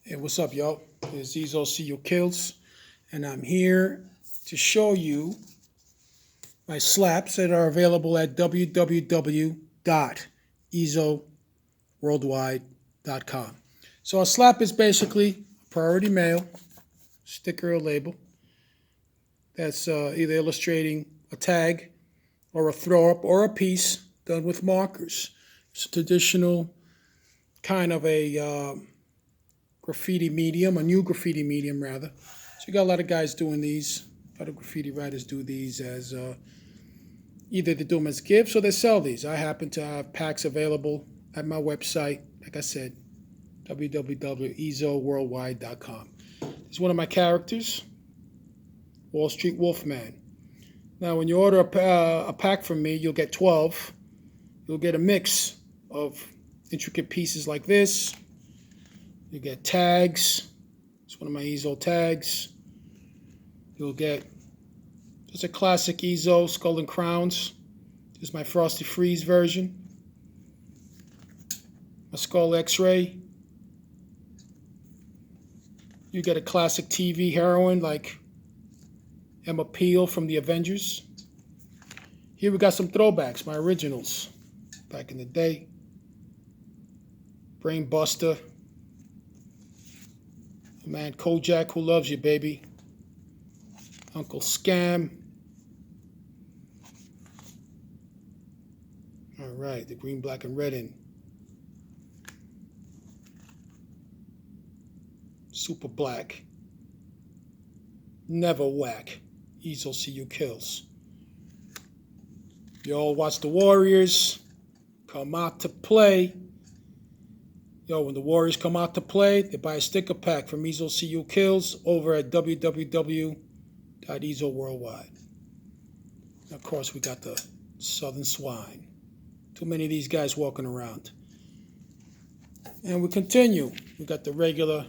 Hey, what's up, y'all? It's cukillz, and I'm here to show you my slaps that are available at www.ezoworldwide.com. So a slap is basically a priority mail sticker or label that's either illustrating a tag or a throw-up or a piece done with markers. It's a traditional kind of a graffiti medium, a new graffiti medium rather. So you got a lot of guys doing these. A lot of graffiti writers do these as either they do them as gifts or they sell these. I happen to have packs available at my website, like I said, www.ezoworldwide.com. It's one of my characters, Wall Street Wolfman. Now, when you order a pack from me, you'll get 12. You'll get a mix of intricate pieces like this. You get tags. It's one of my Ezo tags. You'll get just a classic Ezo skull and crowns. This is my Frosty Freeze version. A skull X-ray. You get a classic TV heroine like Emma Peel from the Avengers. Here we got some throwbacks, my originals back in the day. Brain Buster. Man, Kojak, who loves you, baby. Uncle Scam. All right, the green, black, and red in. Super black. Never whack. Ezo cukillz. You all watch the Warriors come out to play. Yo, when the Warriors come out to play, they buy a sticker pack from Ezo cukillz over at www.ezoworldwide. Of course, we got the Southern Swine. Too many of these guys walking around. And we continue. We got the regular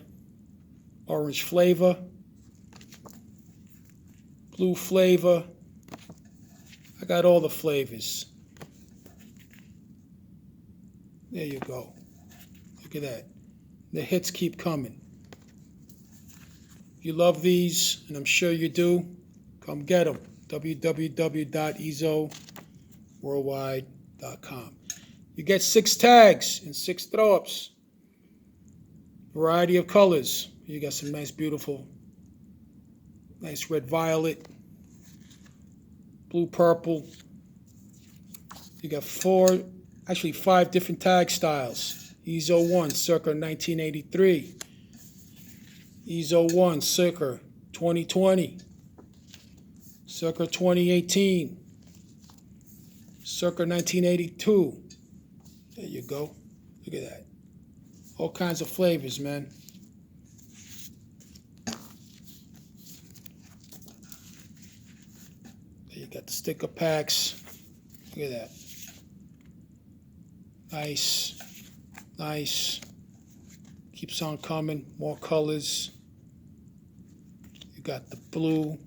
orange flavor, blue flavor. I got all the flavors. There you go. Look at that. The hits keep coming. If you love these, and I'm sure you do, come get them. www.ezoworldwide.com. You get 6 tags and 6 throw-ups. Variety of colors. You got some nice, beautiful, nice red violet, blue purple. You got 5 different tag styles. Ezo 1, circa 1983. Ezo 1, circa 2020. Circa 2018. Circa 1982. There you go. Look at that. All kinds of flavors, man. There you got the sticker packs. Look at that. Nice. Nice. Keeps on coming. More colors. You got the blue.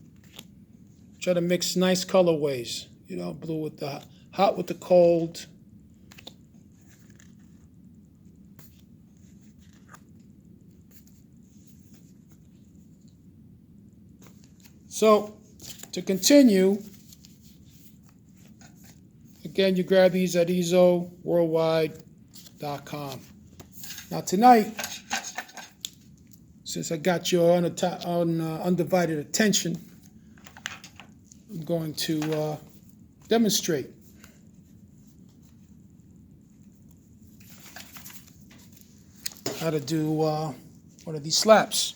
Try to mix nice colorways. You know, blue with the hot with the cold. So, to continue, again, you grab these at ezoworldwide.com. Now tonight, since I got your undivided attention, I'm going to demonstrate how to do one of these slaps.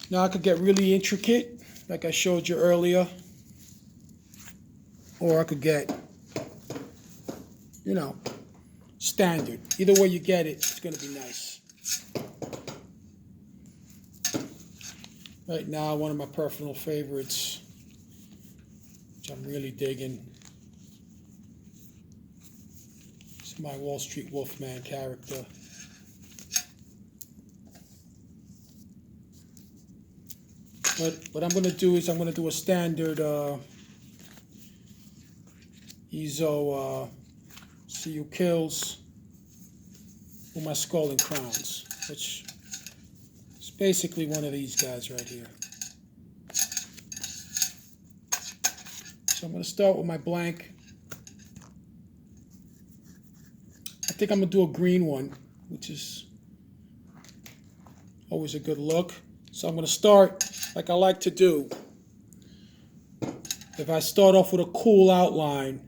Now I could get really intricate, like I showed you earlier, or I could get, you know, standard. Either way you get it, it's going to be nice. Right now, one of my personal favorites, which I'm really digging, is my Wall Street Wolfman character. But what I'm going to do is I'm going to do a standard Ezo cukillz with my skull and crowns, which is basically one of these guys right here. So I'm going to start with my blank. I think I'm going to do a green one, which is always a good look. So I'm going to start like I like to do. If I start off with a cool outline,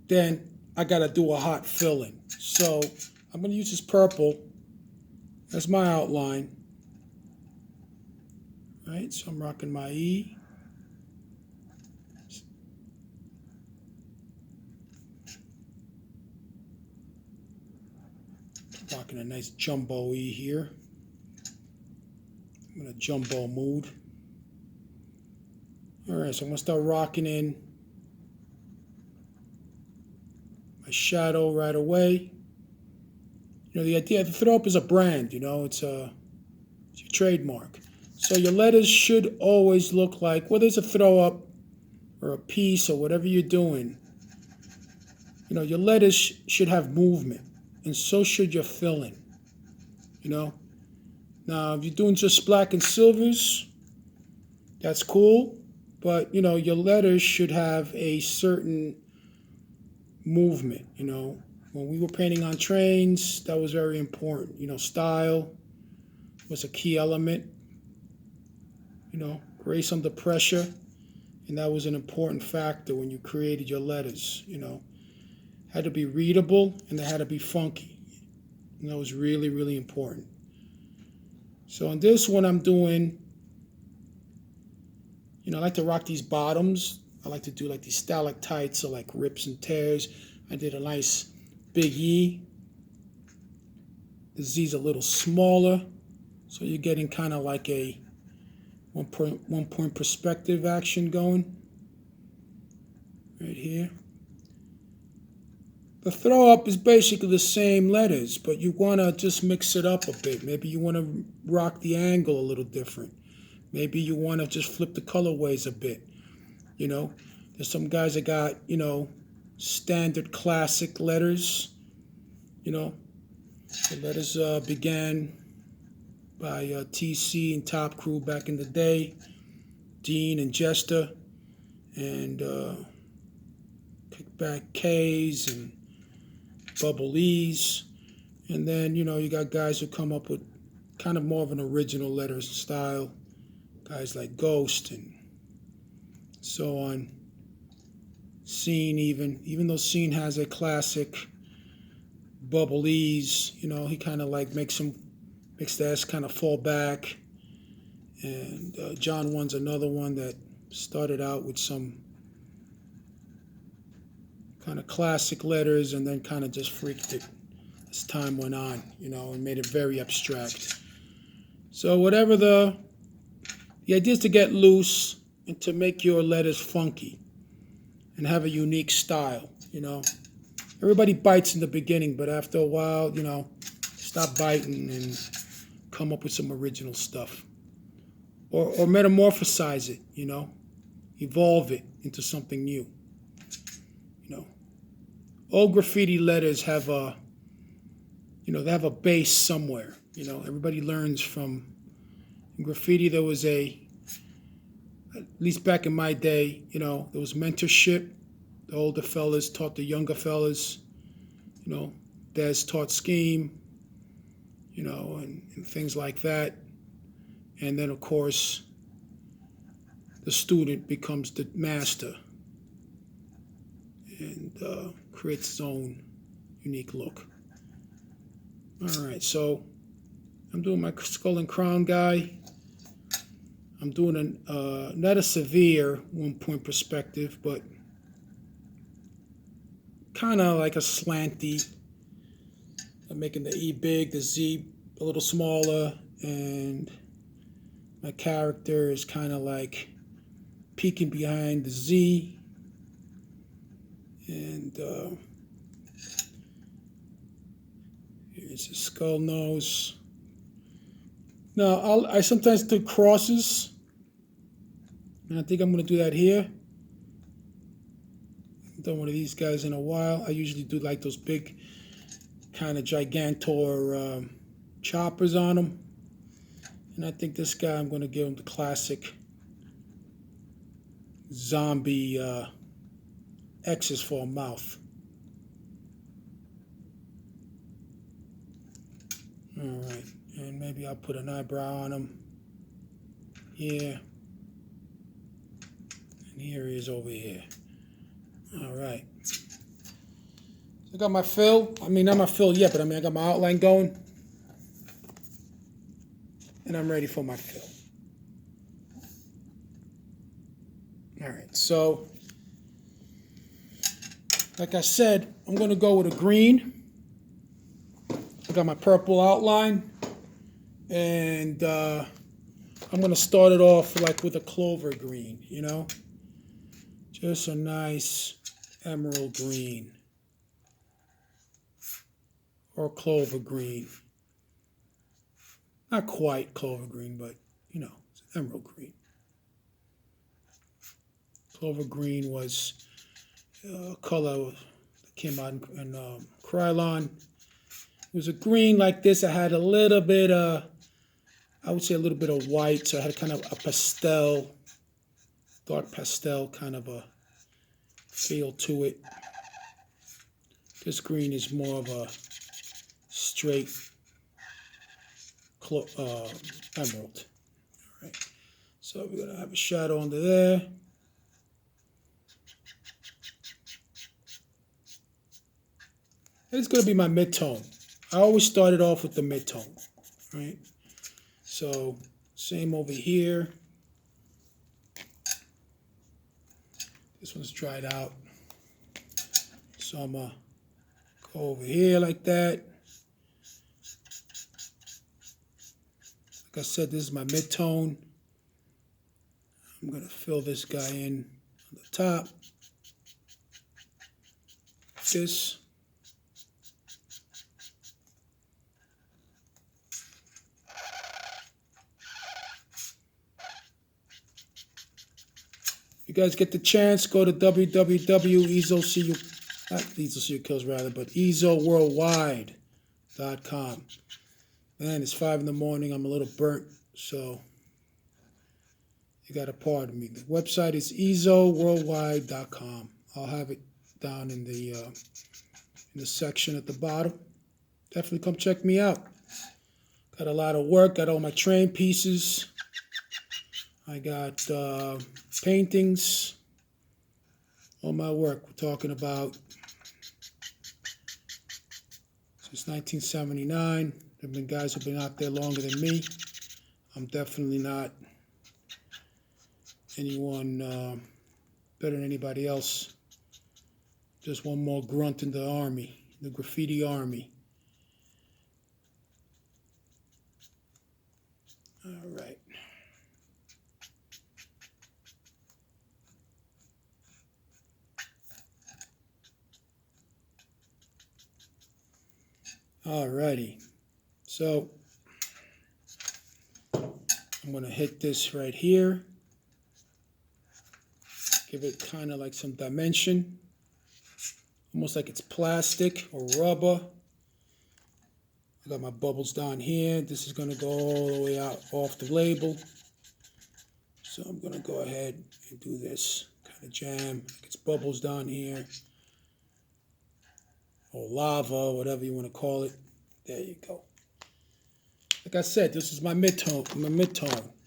then I got to do a hot filling. So I'm going to use this purple as my outline. Right, so I'm rocking my E. Rocking a nice jumbo E here. I'm in a jumbo mood. Alright, so I'm going to start rocking in my shadow right away. You know, the idea, the throw up is a brand, you know, it's your trademark. So your letters should always look like, whether it's a throw up or a piece or whatever you're doing, you know, your letters should have movement, and so should your filling, you know. Now, if you're doing just black and silvers, that's cool, but, you know, your letters should have a certain movement, you know. When we were painting on trains, that was very important. You know, style was a key element, you know, grace under pressure, and that was an important factor when you created your letters, you know. Had to be readable, and they had to be funky, and that was really, really important. So on this one, I'm doing, you know, I like to rock these bottoms. I like to do like these stalactites or like rips and tears. I did a nice big E. The Z's a little smaller, so you're getting kind of like a one point perspective action going right here. The throw up is basically the same letters, but you want to just mix it up a bit. Maybe you want to rock the angle a little different. Maybe you want to just flip the colorways a bit. You know, there's some guys that got, you know, standard classic letters. You know, the letters began by TC and Top Crew back in the day, Dean and Jester, and Kickback K's and Bubble E's. And then, you know, you got guys who come up with kind of more of an original letter style, guys like Ghost and so on. Scene, even though Scene has a classic Bubble E's, you know, he kind of like makes the S kind of fall back. And John One's another one that started out with some kind of classic letters and then kind of just freaked it as time went on, you know, and made it very abstract. So whatever the idea is to get loose and to make your letters funky and have a unique style, you know. Everybody bites in the beginning, but after a while, you know, stop biting and come up with some original stuff. Or metamorphosize it, you know, evolve it into something new, you know. All graffiti letters have a, you know, they have a base somewhere, you know. Everybody learns from, in graffiti there was at least back in my day, you know, there was mentorship. The older fellas taught the younger fellas, you know, Des taught scheme, you know, and things like that. And then, of course, the student becomes the master and creates his own unique look. All right, so I'm doing my skull and crown guy. I'm doing not a severe 1 point perspective, but kind of like a slanty. I'm making the E big, the Z a little smaller, and my character is kind of like peeking behind the Z. And here's his skull nose. Now, I sometimes do crosses, and I think I'm going to do that here. I haven't done one of these guys in a while. I usually do like those big kind of gigantor choppers on them. And I think this guy, I'm going to give him the classic zombie X's for a mouth. All right, and maybe I'll put an eyebrow on him here. And here he is over here. All right. So I got my fill. I mean, not my fill yet, but I mean, I got my outline going. And I'm ready for my fill. All right, so like I said, I'm going to go with a green. I got my purple outline, and I'm going to start it off like with a clover green, you know? Just a nice emerald green or clover green. Not quite clover green, but, you know, it's emerald green. Clover green was a color that came out in Krylon. It was a green like this. I had a little bit I would say a little bit of white, so I had kind of a pastel, dark pastel kind of a feel to it. This green is more of a straight emerald. All right, so we're going to have a shadow under there. And it's going to be my mid-tone. I always started off with the mid-tone, right? So same over here. This one's dried out. So I'm going to go over here like that. Like I said, this is my mid-tone. I'm going to fill this guy in on the top. This. You guys get the chance, go to ezoworldwide.com. Man, it's 5 in the morning. I'm a little burnt, so you got to pardon me. The website is ezoworldwide.com. I'll have it down in the section at the bottom. Definitely come check me out. Got a lot of work. Got all my train pieces. I got paintings. All my work. We're talking about since 1979. There have been guys who've been out there longer than me. I'm definitely not anyone better than anybody else. Just one more grunt in the army, the graffiti army. All right. Alrighty, so I'm going to hit this right here, give it kind of like some dimension, almost like it's plastic or rubber. I got my bubbles down here. This is going to go all the way out off the label. So I'm going to go ahead and do this kind of jam. It's bubbles down here. Or lava, whatever you want to call it. There you go. Like I said, this is my mid-tone.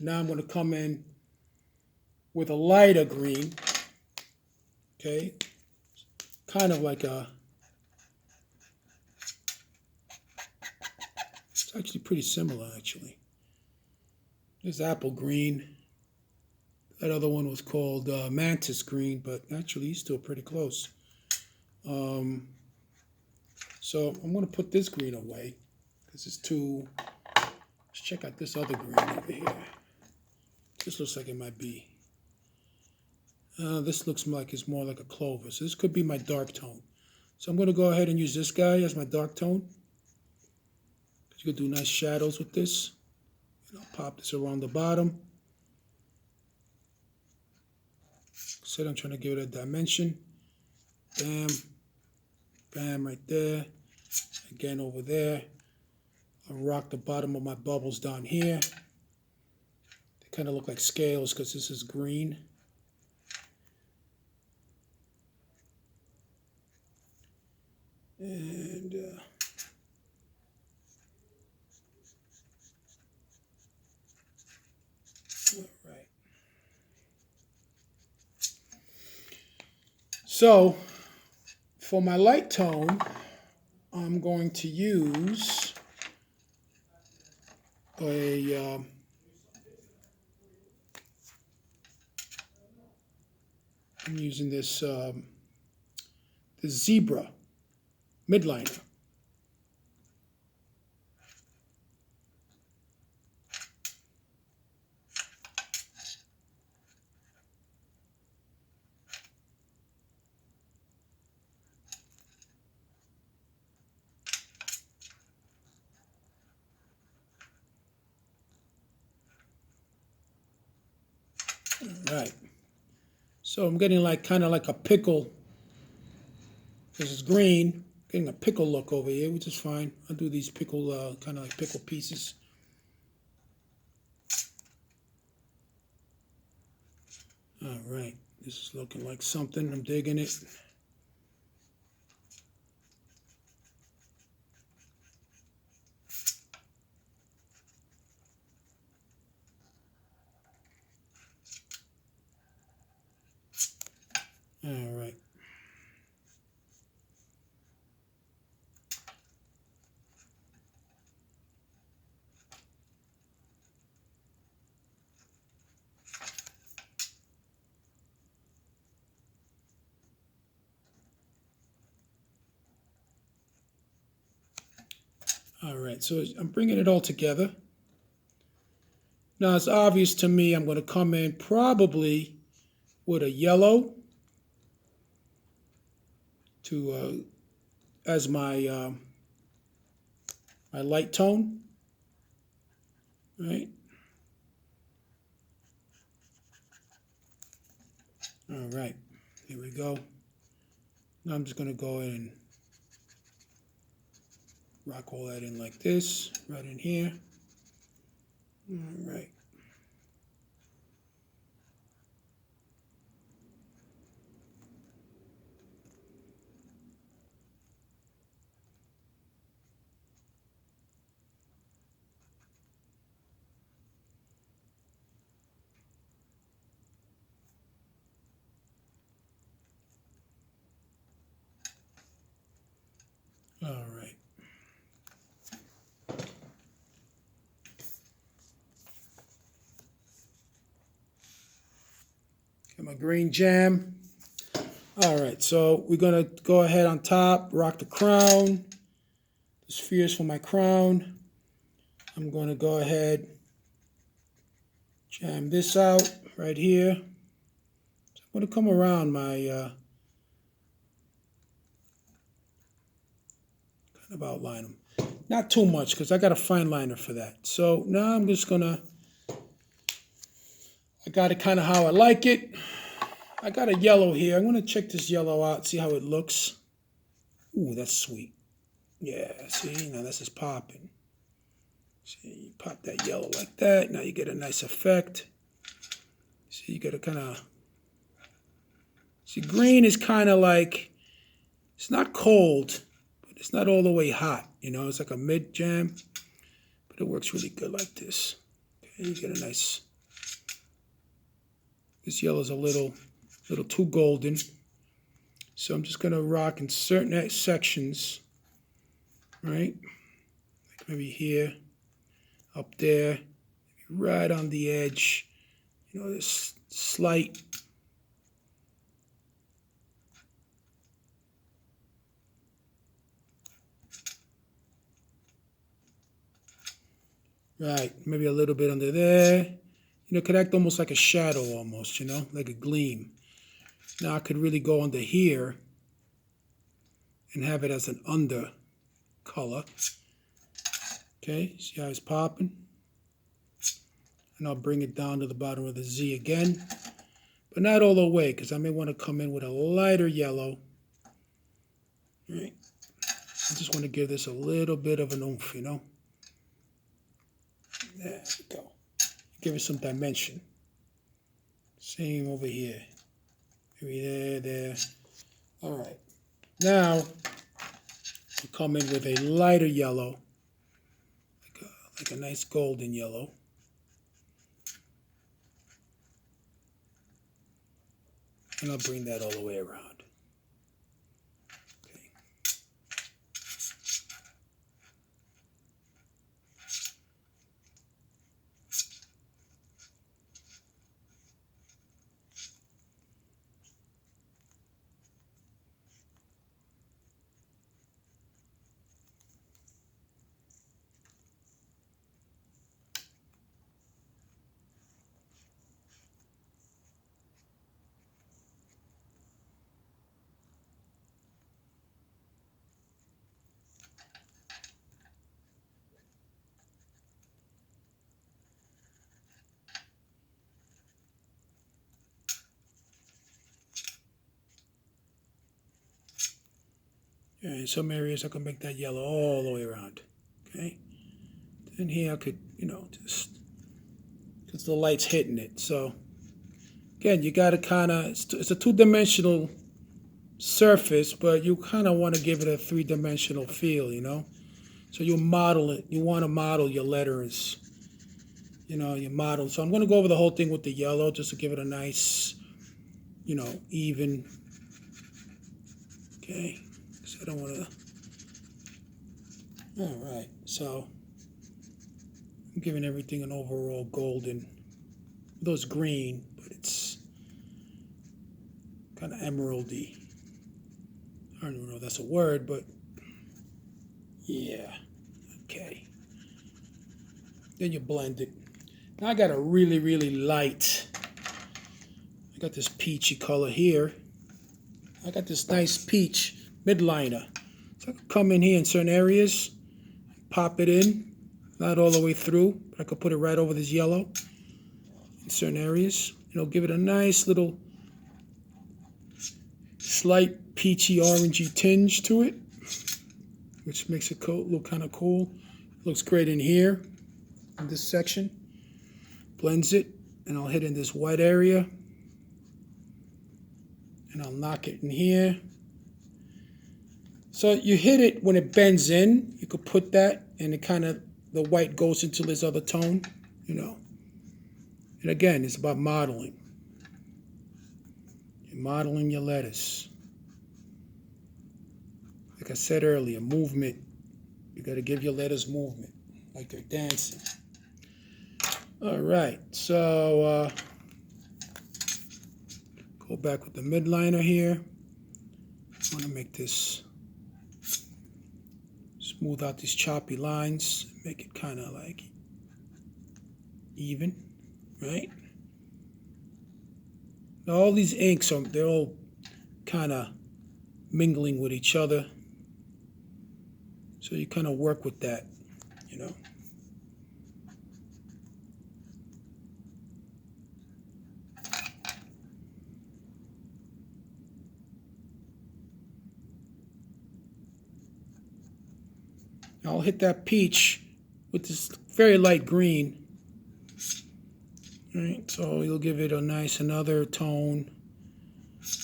Now I'm going to come in with a lighter green. Okay. Kind of like a... It's actually pretty similar, actually. There's apple green. That other one was called mantis green, but actually he's still pretty close. So I'm going to put this green away because it's too... Let's check out this other green over here. This looks like it might be... this looks like it's more like a clover. So this could be my dark tone. So I'm going to go ahead and use this guy as my dark tone. You can do nice shadows with this. And I'll pop this around the bottom. Said I'm trying to give it a dimension. Bam. Bam right there. Again, over there, I'll rock the bottom of my bubbles down here. They kind of look like scales because this is green. And all right. So for my light tone, I'm going to use I'm using this the Zebra midliner. All right. So I'm getting like kind of like a pickle. This is green. Getting a pickle look over here, which is fine. I'll do these pickle, kind of like pickle pieces. All right. This is looking like something. I'm digging it. All right. All right, so I'm bringing it all together. Now it's obvious to me I'm going to come in probably with a yellow to as my my light tone, right? All right, here we go. Now I'm just going to go in and rock all that in like this, right in here. All right. All right. Got my green jam. All right, so we're gonna go ahead on top, rock the crown. The spheres for my crown. I'm gonna go ahead, jam this out right here. So I'm gonna come around my kind of outline them. Not too much because I got a fine liner for that. So now I'm just gonna, I got it kind of how I like it. I got a yellow here. I'm gonna check this yellow out, see how it looks. Ooh, that's sweet. Yeah, see, now this is popping. See, you pop that yellow like that. Now you get a nice effect. See, you gotta kind of, see, green is kind of like, it's not cold, but it's not all the way hot. You know, it's like a mid jam, but it works really good like this. Okay, you get a nice, this yellow's a little too golden. So I'm just gonna rock in certain sections, right? Like maybe here, up there, right on the edge. You know, this slight. Right, maybe a little bit under there. You know, could act almost like a shadow almost, you know, like a gleam. Now I could really go under here and have it as an under color. Okay, see how it's popping? And I'll bring it down to the bottom of the Z again, but not all the way because I may want to come in with a lighter yellow. Right. I just want to give this a little bit of an oomph, you know. There we go. Give it some dimension. Same over here. Maybe there. All right. Now, we come in with a lighter yellow, like a nice golden yellow. And I'll bring that all the way around. Yeah, in some areas I can make that yellow all the way around. Okay. And here I could, you know, just because the light's hitting it. So again, you got to kind of, it's a two-dimensional surface, but you kind of want to give it a three-dimensional feel, you know. So you model it. You want to model your letters. You know, you model. So I'm going to go over the whole thing with the yellow just to give it a nice, you know, even. Okay. So I don't want to. All right. So I'm giving everything an overall golden. Though it's green, but it's kind of emeraldy. I don't even know if that's a word, but yeah. Okay. Then you blend it. Now I got a really, really light. I got this peachy color here. I got this nice peach midliner. So I can come in here in certain areas, pop it in, not all the way through, but I could put it right over this yellow in certain areas. You know, give it a nice little slight peachy orangey tinge to it, which makes it look kind of cool. Looks great in here, in this section. Blends it, and I'll hit in this white area, and I'll knock it in here. So you hit it when it bends in. You could put that, and it kind of, the white goes into this other tone, you know. And again, it's about modeling. You're modeling your letters. Like I said earlier, movement. You got to give your letters movement, like they're dancing. All right, so go back with the midliner here. I want to make this, smooth out these choppy lines, make it kind of like even, right? Now all these inks, they're all kind of mingling with each other. So you kind of work with that, you know. I'll hit that peach with this very light green. All right, so you'll give it a nice another tone,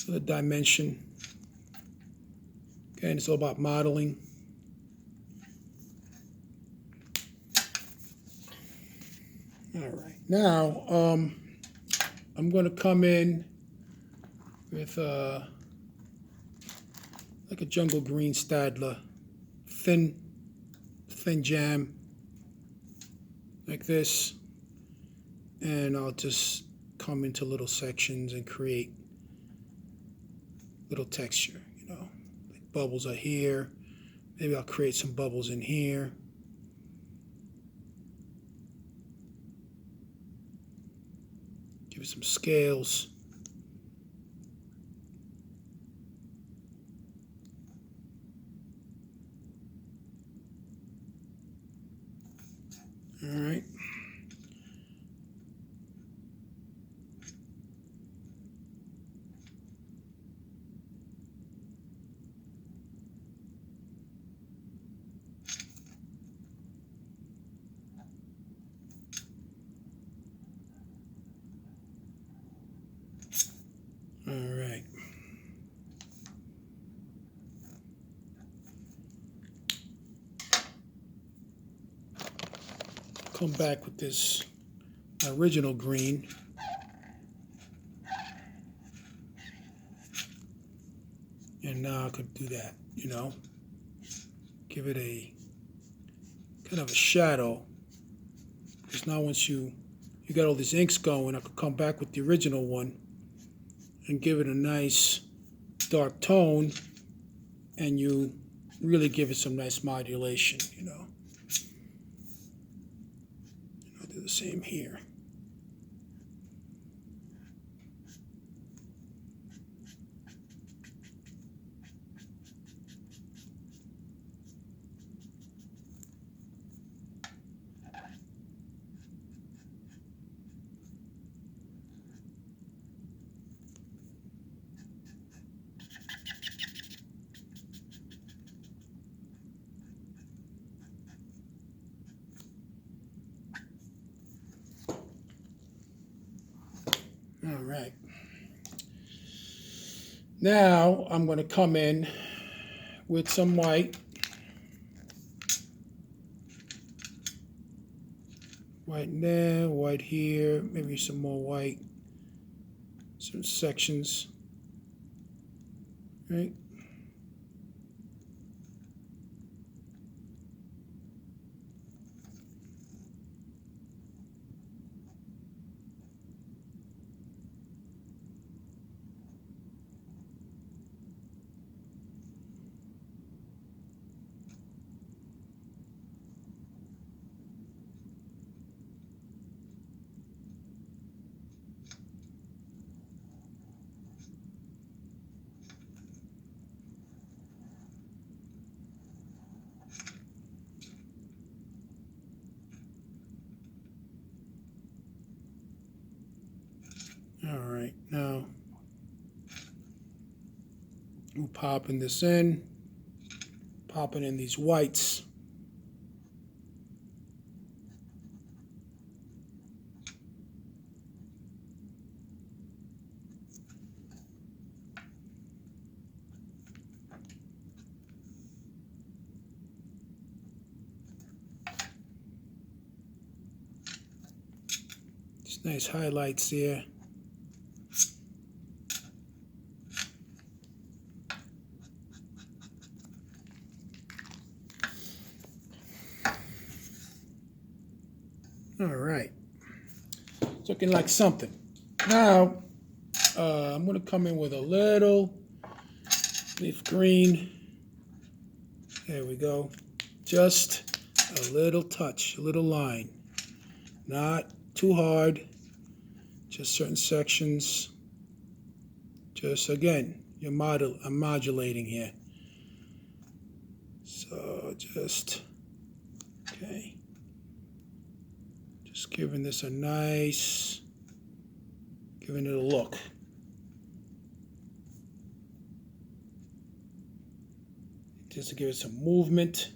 the dimension. Okay, and it's all about modeling. All right, now I'm going to come in with like a jungle green Stadler, thin jam, like this, and I'll just come into little sections and create little texture, you know, like bubbles are here. Maybe I'll create some bubbles in here. Give it some scales. All right. come back with this original green. And now I could do that, you know, give it a kind of a shadow. Because now once you got all these inks going, I could come back with the original one and give it a nice dark tone, and you really give it some nice modulation, you know. And I'll do the same here. All right. Now I'm going to come in with some white. White there, white here, maybe some more white. Some sections. Right? All right, now we're popping this in, popping in these whites. Just nice highlights there. All right, it's looking like something. Now, I'm going to come in with a little leaf green. There we go. Just a little touch, a little line. Not too hard, just certain sections. Just, again, I'm modulating here. So, just, okay. Just giving this a nice, giving it a look. Just to give it some movement.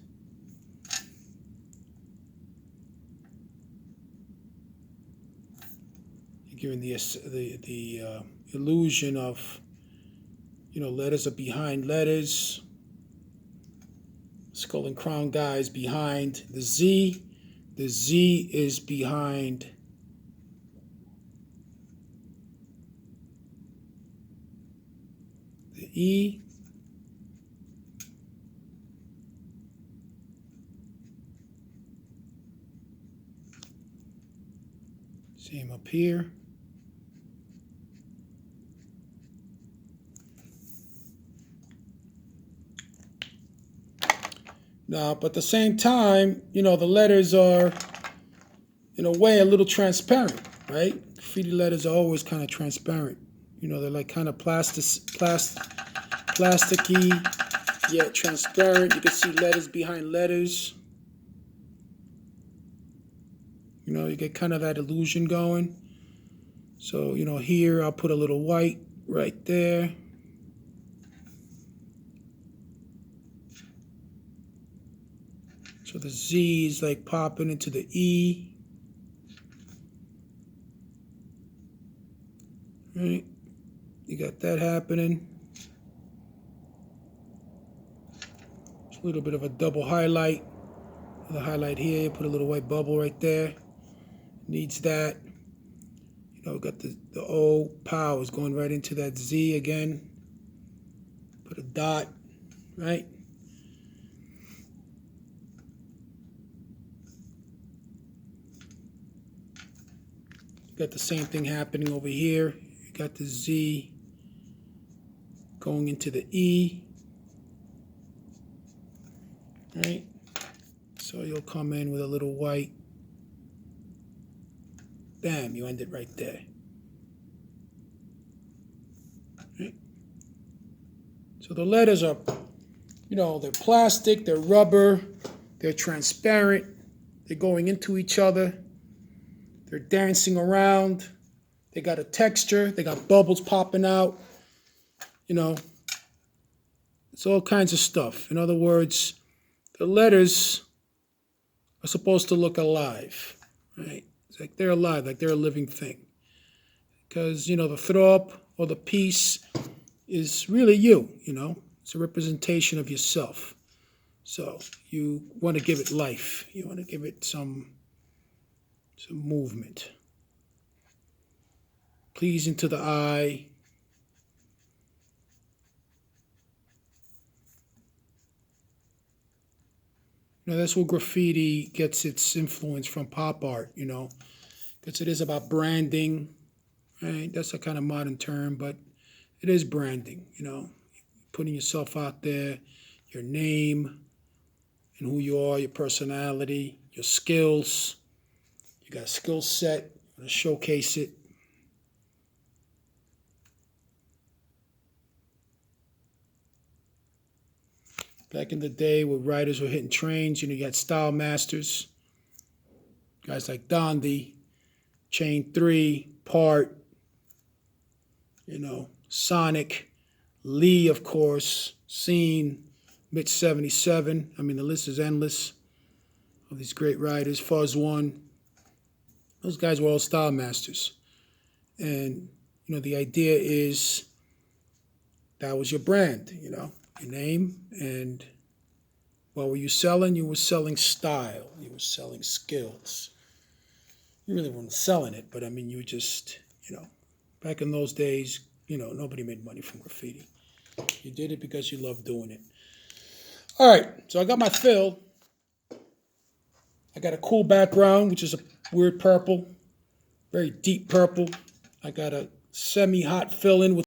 You're giving the illusion of, you know, letters are behind letters. Skull and crown guys behind the Z. The Z is behind the E. Same up here. Now, but at the same time, you know, the letters are, in a way, a little transparent, right? Graffiti letters are always kind of transparent. You know, they're like kind of plasticky, yet transparent. You can see letters behind letters. You know, you get kind of that illusion going. So, you know, here I'll put a little white right there. So the Z is like popping into the E. Right? You got that happening. It's a little bit of a double highlight Another highlight here, put a little white bubble right there. Needs that. You know, got the O pow is going right into that Z again. Put a dot, right? Got the same thing happening over here. You got the Z going into the E, right? So you'll come in with a little white. Bam, you end it right there. Right? So the letters are, you know, they're plastic, they're rubber, they're transparent, they're going into each other, they're dancing around, they got a texture, they got bubbles popping out, you know, it's all kinds of stuff. In other words, the letters are supposed to look alive, right? It's like they're alive, like they're a living thing. Because, you know, the throw up or the piece is really you, you know. It's a representation of yourself. So you want to give it life. You want to give it some movement. Pleasing to the eye. You know, that's where graffiti gets its influence from pop art, you know, because it is about branding, right? That's a kind of modern term, but it is branding, you know, putting yourself out there, your name and who you are, your personality, your skills. You got a skill set, you want to showcase it. Back in the day where writers were hitting trains, you know, you had style masters, guys like Dondi, Chain 3, Part, you know, Sonic, Lee, of course, Scene, Mitch 77. I mean, the list is endless of these great writers. Fuzz One. Those guys were all style masters. And, you know, the idea is that was your brand, you know, your name. And what were you selling? You were selling style. You were selling skills. You really weren't selling it, but I mean, you just, you know, back in those days, you know, nobody made money from graffiti. You did it because you loved doing it. All right, so I got my fill. I got a cool background, which is a weird purple, very deep purple. I got a semi-hot fill in with